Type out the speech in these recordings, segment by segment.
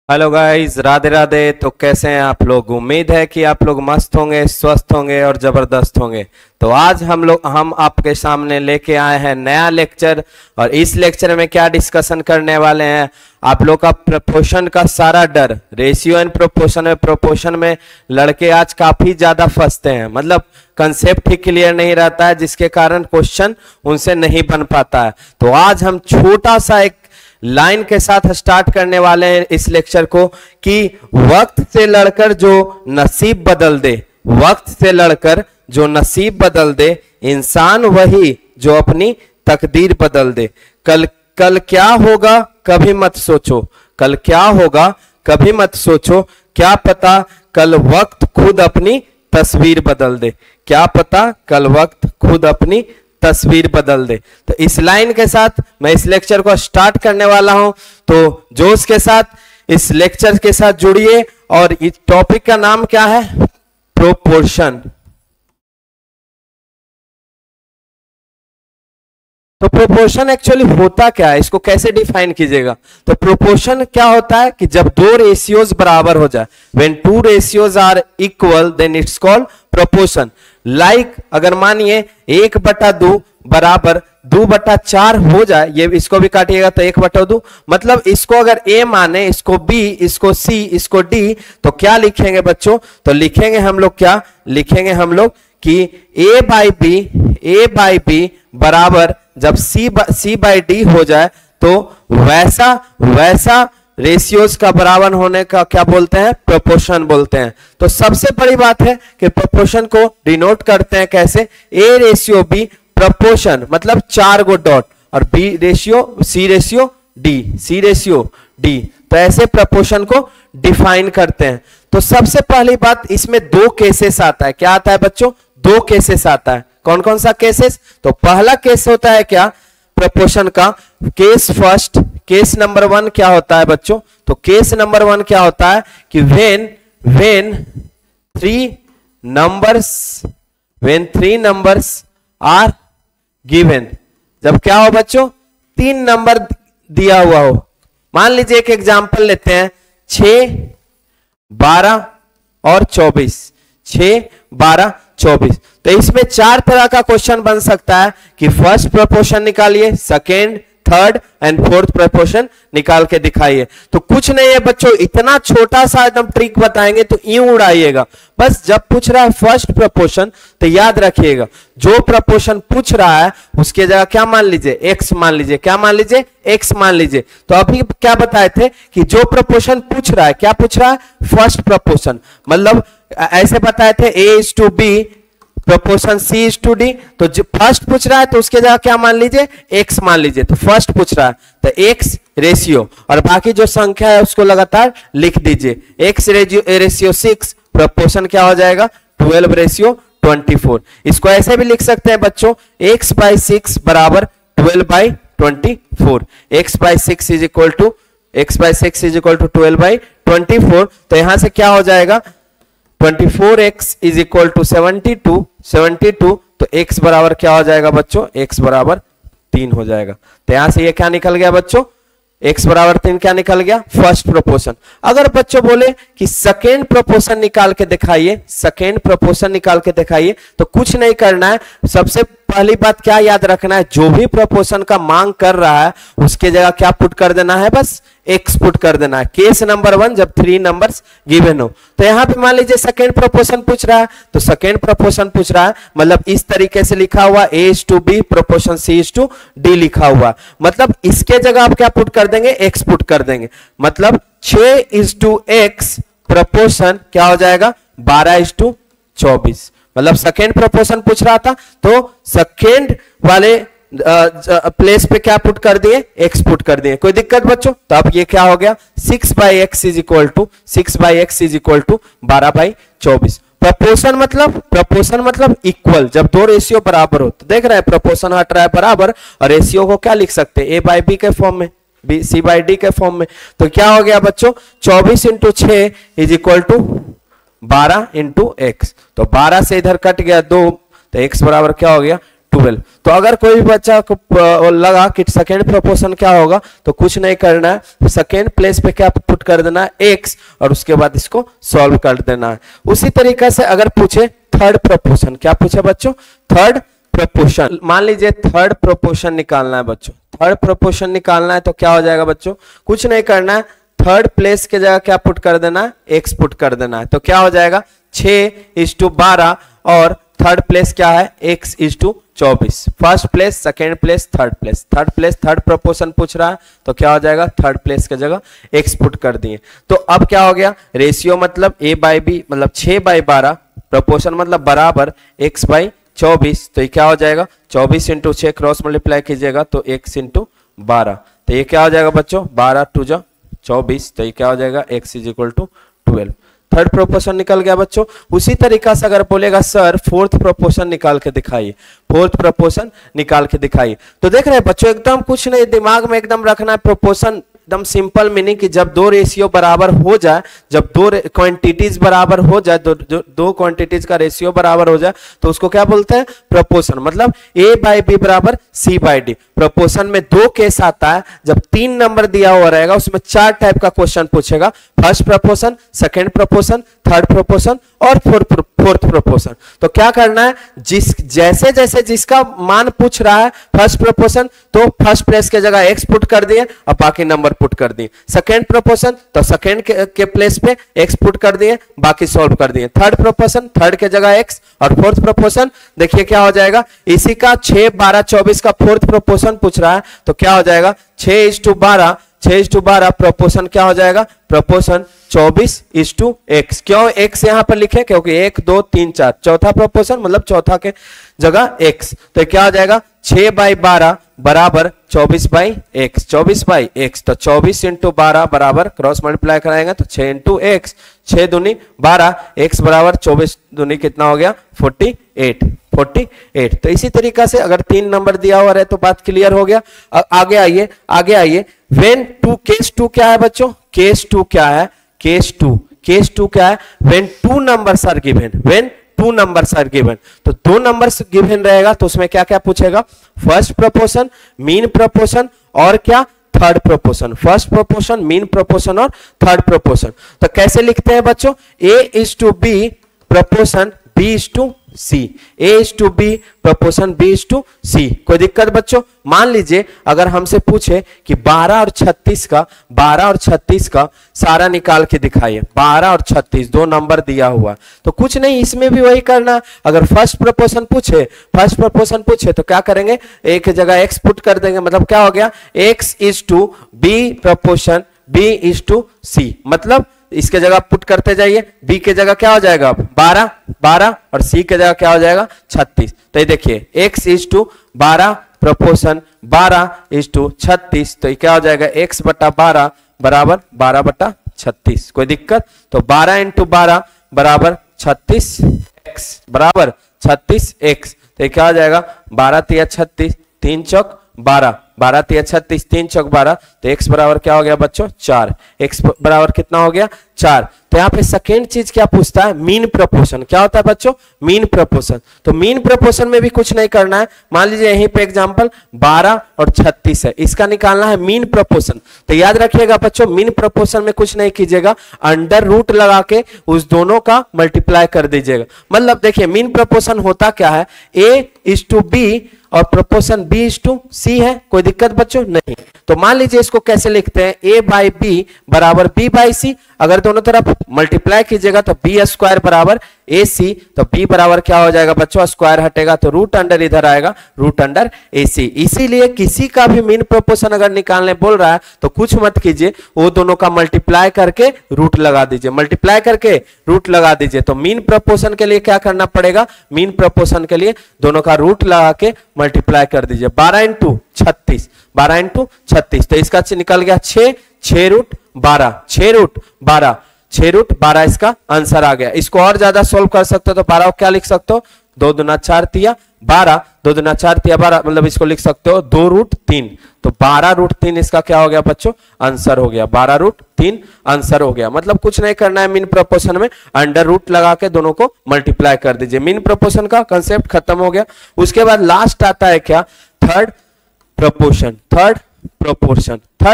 Hello guys, Radhe Radhe. तो कैसे हैं आप लोग? उम्मीद है कि आप लोग मस्त होंगे, स्वस्थ होंगे और जबरदस्त होंगे। तो आज हम आपके सामने लेके आए हैं नया लेक्चर। और इस लेक्चर में क्या डिस्कशन करने वाले हैं, आप लोग का प्रोपोर्शन का सारा डर, रेशियो एंड प्रोपोर्शन में लड़के आज काफी ज्यादा फंसते हैं। मतलब कंसेप्ट ही क्लियर नहीं रहता है, जिसके कारण क्वेश्चन उनसे नहीं बन पाता है। तो आज हम छोटा सा एक लाइन के साथ स्टार्ट करने वाले हैं इस लेक्चर को कि वक्त से लड़कर जो नसीब बदल दे, वक्त से लड़कर जो नसीब बदल दे, इंसान वही जो अपनी तकदीर बदल दे। कल क्या होगा कभी मत सोचो, कल क्या होगा कभी मत सोचो, क्या पता कल वक्त खुद अपनी तस्वीर बदल दे, क्या पता कल वक्त खुद अपनी तस्वीर बदल दे। तो इस लाइन के साथ मैं इस लेक्चर को स्टार्ट करने वाला हूं। तो जोश के साथ इस लेक्चर के साथ जुड़िए। और इस टॉपिक का नाम क्या है? प्रोपोर्शन। तो प्रोपोर्शन एक्चुअली होता क्या है, इसको कैसे डिफाइन कीजिएगा? तो प्रोपोर्शन क्या होता है कि जब दो रेशियोज बराबर हो जाए, when two ratios are equal then it's called proportion. Like अगर मानिए 1/2 बराबर 2/4 हो जाए, ये इसको भी काटिएगा तो 1/2, मतलब इसको अगर A माने, इसको B, इसको C, इसको D, तो क्या लिखेंगे बच्चों? तो लिखेंगे हम लोग, क्या लिखेंगे हम लोग कि A बाई बी बराबर जब C बाई D हो जाए तो वैसा रेशियोज का बराबर होने का क्या बोलते हैं? प्रोपोर्शन बोलते हैं। तो सबसे बड़ी बात है कि प्रोपोर्शन को डिनोट करते हैं कैसे? A रेशियो B प्रोपोर्शन मतलब 4 गो डॉट, और B ratio C ratio D, C ratio D। तो ऐसे प्रोपोर्शन को डिफाइन करते हैं। तो सबसे पहली बात, इसमें दो केसेस आता है। क्या आता है बच्चों? दो केसेस आता है। कौन कौन सा केसेस? तो पहला केस होता है क्या प्रोपोर्शन का? केस फर्स्ट, केस नंबर 1 क्या होता है बच्चों? तो केस नंबर 1 क्या होता है कि when three numbers are given, जब क्या हो बच्चों? 3 नंबर दिया हुआ हो। मान लीजिए एक एग्जांपल लेते हैं, 6, 12 और 24, 6, 12, 24। तो इसमें 4 तरह का क्वेश्चन बन सकता है कि फर्स्ट प्रोपोर्शन निकालिए, second, third and fourth proportion निकाल के दिखाइए। तो कुछ नहीं है बच्चों, इतना छोटा सा एकदम ट्रिक बताएंगे तो यूं उड़ाइएगा। बस जब पूछ रहा है फर्स्ट प्रोपोर्शन तो याद रखिएगा, जो प्रोपोर्शन पूछ रहा है उसके जगह क्या मान लीजिए? एक्स मान लीजिए। क्या मान लीजिए? एक्स मान लीजिए। तो अभी क्या बताए थे कि जो प्रोपोर्शन पूछ रहा है, क्या पूछ रहा है? First proportion. मतलब ऐसे बताए थे A:B प्रोपोर्शन C:D। तो जो फर्स्ट पूछ रहा है तो उसके जगह क्या मान लीजिए? एक्स मान लीजिए। तो फर्स्ट पूछ रहा है तो एक्स रेशियो, और बाकी जो संख्या है उसको लगातार लिख दीजिए। एक्स रेशियो 6 प्रोपोर्शन क्या हो जाएगा? 12 रेशियो 24। इसको ऐसे भी लिख सकते हैं बच्चों, x/6 बराबर 12/24। x/6 is equal to 12/24। तो यहां से क्या हो जाएगा? 24x is equal to 72। तो x बराबर क्या हो जाएगा बच्चों? x बराबर 3 हो जाएगा। तो यहां से ये क्या निकल गया बच्चों? x बराबर 3 क्या निकल गया? First proportion. अगर बच्चों बोले कि सेकेंड प्रोपोर्शन निकाल के दिखाइए, सेकेंड प्रोपोर्शन निकाल के दिखाइए, तो कुछ नहीं करना है। सबसे पहली बात क्या याद रखना है, जो भी प्रोपोर्शन का मांग कर रहा है उसके जगह क्या पुट कर देना है? बस एक्स पुट कर देना है। केस नंबर 1 जब 3 नंबर्स गिवन हो। तो यहां पे मान लीजिए सेकेंड प्रोपोर्शन पूछ रहा है, तो सेकेंड प्रोपोर्शन पूछ रहा है मतलब इस तरीके से लिखा हुआ A:B प्रोपोर्शन C:D लिखा हुआ, मतलब इसके जगह आप क्या पुट कर देंगे? एक्स पुट कर देंगे। मतलब 6:x प्रोपोर्शन क्या हो जाएगा? 12:24। मतलब सेकेंड प्रोपोर्शन पूछ रहा था तो सेकेंड वाले प्लेस पे क्या पुट कर दिए? एक्स पुट कर दिए। कोई दिक्कत बच्चों? तो अब ये क्या हो गया? 6/x is equal to 12/24। Proportion मतलब इक्वल, जब दो रेशियो बराबर हो। तो देख रहे हैं प्रोपोर्शन हट रहा है बराबर, और रेशियो को क्या लिख सकते हैं? A/B के फॉर्म में, C/D के फॉर्म में। तो क्या हो गया बच्चों? 24 × 6 इज इक्वल टू 12 × x। तो 12 से इधर कट गया 2, तो x बराबर क्या हो गया? 12। तो अगर कोई भी बच्चा को लगा कि सेकेंड प्रोपोर्शन क्या होगा, तो कुछ नहीं करना है, सेकेंड प्लेस पे क्या पुट कर देना है x, और उसके बाद इसको सॉल्व कर देना है। उसी तरीके से अगर पूछे थर्ड प्रोपोर्शन, क्या पूछे बच्चों, थर्ड प्रोपोर्शन, मान लीजिए थर्ड प्रोपोर्शन निकालना है बच्चों, थर्ड प्रोपोर्शन निकालना है तो क्या हो जाएगा बच्चों, कुछ नहीं करना है, थर्ड प्लेस के जगह क्या पुट कर देना है, x पुट कर देना है। तो क्या हो जाएगा 6:12, और थर्ड प्लेस क्या है x:24, first place, second place, third place, third proportion पूछ रहा है तो क्या हो जाएगा, थर्ड प्लेस के जगह x पुट कर दिए। तो अब क्या हो गया, रेशियो मतलब a/b मतलब 6/12, प्रोपोर्शन मतलब बराबर x/24, तो ये क्या हो जाएगा 24 × 6 क्रॉस मल्टीप्लाई कीजिएगा तो x × 12, तो ये क्या हो जाएगा बच्चों 12×2=24, तो ये क्या हो जाएगा x = 12। थर्ड प्रोपोर्शन निकल गया बच्चों। उसी तरीका से अगर बोलेगा सर फोर्थ प्रोपोर्शन निकाल के दिखाइए, फोर्थ प्रोपोर्शन निकाल के दिखाइए, तो देख रहे हैं बच्चों एकदम कुछ नहीं, दिमाग में एकदम रखना है प्रोपोर्शन एकदम सिंपल मीनिंग कि जब दो रेशियो बराबर हो जाए, जब दो क्वांटिटीज बराबर हो जाए, दो क्वांटिटीज का रेशियो बराबर हो जाए तो उसको क्या बोलते हैं, प्रोपोर्शन। मतलब a/b बराबर c/d। प्रोपोर्शन में दो केस आता है, जब 3 नंबर दिया हुआ रहेगा उसमें 4 टाइप का क्वेश्चन पूछेगा, first proportion, second proportion, third proportion और फोर्थ प्रोपोर्शन। तो क्या करना है, जैसे जैसे जिसका मान पूछ रहा है फर्स्ट प्रोपोर्शन, तो फर्स्ट प्लेस के जगह x पुट कर दिए और बाकी नंबर पुट कर दिए। सेकंड प्रोपोर्शन तो सेकंड के प्लेस पे x पुट कर दिए, बाकी सॉल्व कर दिए। थर्ड प्रोपोर्शन थर्ड के जगह x, और फोर्थ प्रोपोर्शन देखिए क्या हो जाएगा, इसी का 6, 12, 24 का फोर्थ प्रोपोर्शन पूछ रहा है तो क्या हो जाएगा 6:12 प्रोपोर्शन क्या हो जाएगा, प्रोपोर्शन 24:x। क्यों x यहां पर लिखे, क्योंकि 1, 2, 3, 4 चौथा प्रोपोर्शन मतलब चौथा के जगह x, तो क्या हो जाएगा 6/12 बराबर 24/x, 24/x। तो 24 × 12 बराबर क्रॉस मल्टीप्लाई कराएंगे तो 6 × x, 6 दूनी 12, x बराबर 24 दूनी कितना हो गया 48। तो इसी तरीका से अगर 3 नंबर दिया हुआ रहे तो बात क्लियर हो गया। आगे आइए व्हेन टू, केस 2 क्या है बच्चों, केस 2 क्या है, केस 2 क्या है, when 2 numbers are given, when 2 numbers are given. तो 2 नंबर्स गिवन रहेगा तो उसमें क्या क्या पूछेगा, फर्स्ट प्रोपोर्शन, मीन प्रोपोर्शन और क्या, third proportion. First proportion, mean proportion और थर्ड प्रोपोर्शन। तो कैसे लिखते हैं बच्चों, a/b proportion b/c, a/b proportion b/c। कोई दिक्कत बच्चों, मान लीजिए अगर हमसे पूछे कि 12 और 36 का सारा निकाल के दिखाइए, 12 और 36 दो नंबर दिया हुआ, तो कुछ नहीं इसमें भी वही करना। अगर फर्स्ट प्रोपोर्शन पूछे तो क्या करेंगे, a की जगह x पुट कर देंगे, मतलब क्या हो गया x/b प्रोपोर्शन b/c। मतलब इसके जगह पुट करते जाइए, b के जगह क्या हो जाएगा 12 और c के जगह क्या हो जाएगा 36। तो ये देखिए x/12 प्रोपोर्शन 12/36, तो ये क्या हो जाएगा x/12 बराबर 12/36। कोई दिक्कत, तो 12 × 12 बराबर 36x बराबर 36x। तो ये क्या हो जाएगा 12 × 36, 3 चौक 12, 12 × 36, 3 चौक 12, तो x बराबर क्या हो गया बच्चों 4, x बराबर कितना हो गया 4। तो यहाँ पे सेकेंड चीज क्या पूछता है, मीन प्रोपोर्शन। क्या होता है बच्चों, मीन प्रोपोर्शन। तो मीन प्रोपोर्शन में भी कुछ नहीं करना है, मान लीजिए यहीं पे एग्जांपल 12 और 36 है, इसका निकालना है मीन प्रोपोर्शन। तो याद रखिएगा बच्चों, मीन प्रोपोर्शन में कुछ नहीं कीजिएगा, अंडर रूट लगा के उस दोनों का मल्टीप्लाई कर दीजिएगा। मतलब देखिए मीन प्रोपोर्शन होता क्या है, a/b और प्रोपोर्शन b/c है। कोई दिक्कत बच्चों नहीं। तो मान लीजिए इसको कैसे लिखते हैं, a/b बराबर b/c। अगर दोनों तरफ मल्टीप्लाई कीजिएगा तो b² बराबर ac, तो b बराबर क्या हो जाएगा बच्चों, स्क्वायर हटेगा तो रूट अंडर इधर आएगा, रूट अंडर ac। इसीलिए किसी का भी मीन प्रोपोर्शन अगर निकालने बोल रहा है तो कुछ मत कीजिए, वो दोनों का मल्टीप्लाई करके रूट लगा दीजिए, मल्टीप्लाई करके रूट लगा दीजिए। तो मीन प्रोपोर्शन के लिए क्या करना पड़ेगा, मीन प्रोपोर्शन के लिए दोनों का रूट लगा के मल्टीप्लाई कर दीजिए। 12 × 36, 12 × 36, तो इसका निकल गया 6, 6√12, 6√12 इसका आंसर आ गया। इसको और ज्यादा सोल्व कर सकते हो तो 12 क्या लिख सकते हो, 2 दूना 4 तिया 12, 2 दूना 4 तिया 12, मतलब इसको लिख सकते हो 2√3। तो 12√3 इसका क्या हो गया बच्चों, आंसर हो गया। 12√3 आंसर हो गया। मतलब कुछ नहीं करना है, मीन प्रोपोर्शन में अंडर रूट लगा के दोनों को मल्टीप्लाई कर दीजिए। मीन प्रोपोर्शन का कंसेप्ट खत्म हो गया। उसके बाद लास्ट आता है क्या, थर्ड प्रोपोर्शन। थर्ड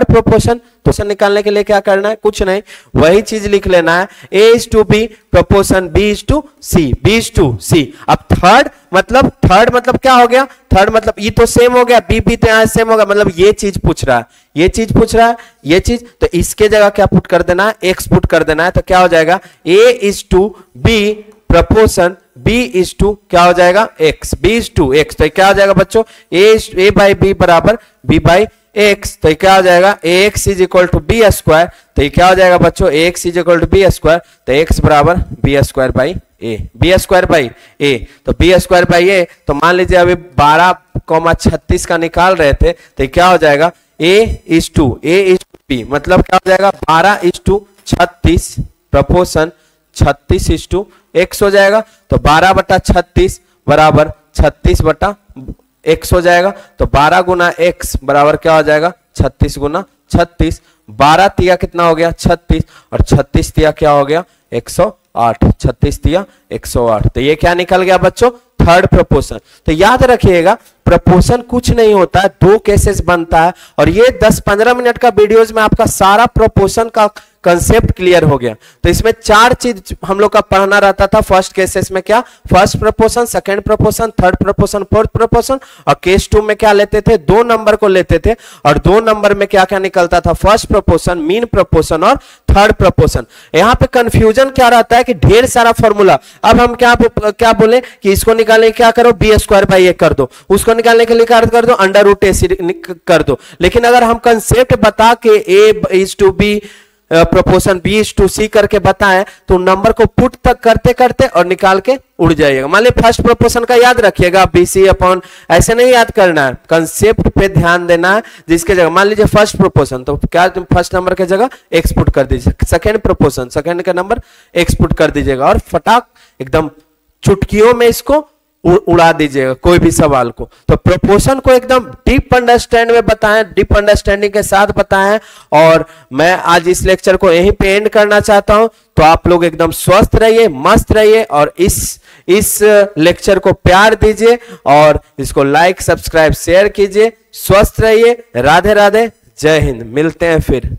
प्रोपोर्शन तो निकालने के लिए क्या करना है, कुछ नहीं, वही चीज लिख लेना है, A/B प्रोपोर्शन B/C। अब थर्ड मतलब क्या हो गया, थर्ड मतलब ये तो सेम हो गया, बी तो यहां सेम होगा, मतलब ये चीज पूछ रहा है, ये चीज, तो इसके जगह क्या पुट कर देना है, x पुट कर देना है। तो क्या हो जाएगा, A/B प्रोपोर्शन B/, क्या हो जाएगा, x, B/x। तो क्या हो जाएगा बच्चों, A/B बराबर B/x। तो क्या हो जाएगा, ax is equal to B square. तो क्या हो जाएगा बच्चों, ax is equal to B square. तो x बराबर बी स्क्वायर बाई ए। तो बी स्क्वायर बाई ए। तो मान लीजिए अभी 12,36 का निकाल रहे थे, तो क्या हो जाएगा, A/B मतलब क्या हो जाएगा, 12/36 प्रोपोर्शन 36/x हो जाएगा। तो 12/36 बराबर 36/x हो जाएगा। तो 12 गुना x बराबर क्या हो जाएगा, 36 गुना 36। 12 तिया कितना हो गया, 36, और 36 तिया क्या हो गया, 108। 36 तिया 108। तो ये क्या निकल गया बच्चों, थर्ड प्रोपोर्शन। तो याद रखिएगा, प्रोपोर्शन कुछ नहीं होता है, 2 केसेस बनता है, और ये 10-15 मिनट का वीडियोज में आपका सारा प्रोपोर्शन का कंसेप्ट क्लियर हो गया। तो इसमें 4 चीज हम लोग का पढ़ना रहता था फर्स्ट केसेस में, क्या, first proportion, second proportion, third proportion, fourth proportion, और केस 2 में क्या लेते थे, 2 नंबर को लेते थे, और 2 नंबर में क्या क्या निकलता था, फर्स्ट प्रोपोर्शन, मीन प्रोपोर्शन और थर्ड प्रोपोर्शन। यहाँ पे कंफ्यूजन क्या रहता है कि ढेर सारा फॉर्मूला। अब हम क्या बोले कि इसको निकालने क्या करो, B/2/A कर दो, उसको निकालने के लिए क्या कर दो, √AC कर दो। लेकिन अगर हम कंसेप्ट बता के A/B प्रोपोर्शन B/C करके बताएं, तो नंबर को पुट तक करते करते और निकाल के उड़ जाइएगा। मान लीजिए फर्स्ट प्रोपोर्शन का याद रखिएगा, BC अपॉन, ऐसे नहीं याद करना है, कंसेप्ट पे ध्यान देना है। जिसके जगह मान लीजिए फर्स्ट प्रोपोर्शन, तो क्या फर्स्ट नंबर के जगह x पुट कर दीजिए, सेकंड प्रोपोर्शन, सेकंड का नंबर x पुट कर दीजिएगा, और फटाक एकदम चुटकियों में इसको उड़ा दीजिएगा कोई भी सवाल को। तो प्रोपोर्शन को एकदम डीप अंडरस्टैंड में बताएं, डीप अंडरस्टैंडिंग के साथ बताएं। और मैं आज इस लेक्चर को यहीं पे एंड करना चाहता हूं। तो आप लोग एकदम स्वस्थ रहिए, मस्त रहिए, और इस लेक्चर को प्यार दीजिए, और इसको लाइक, सब्सक्राइब, शेयर कीजिए। स्वस्थ रहिए, राधे राधे, जय हिंद। मिलते हैं फिर।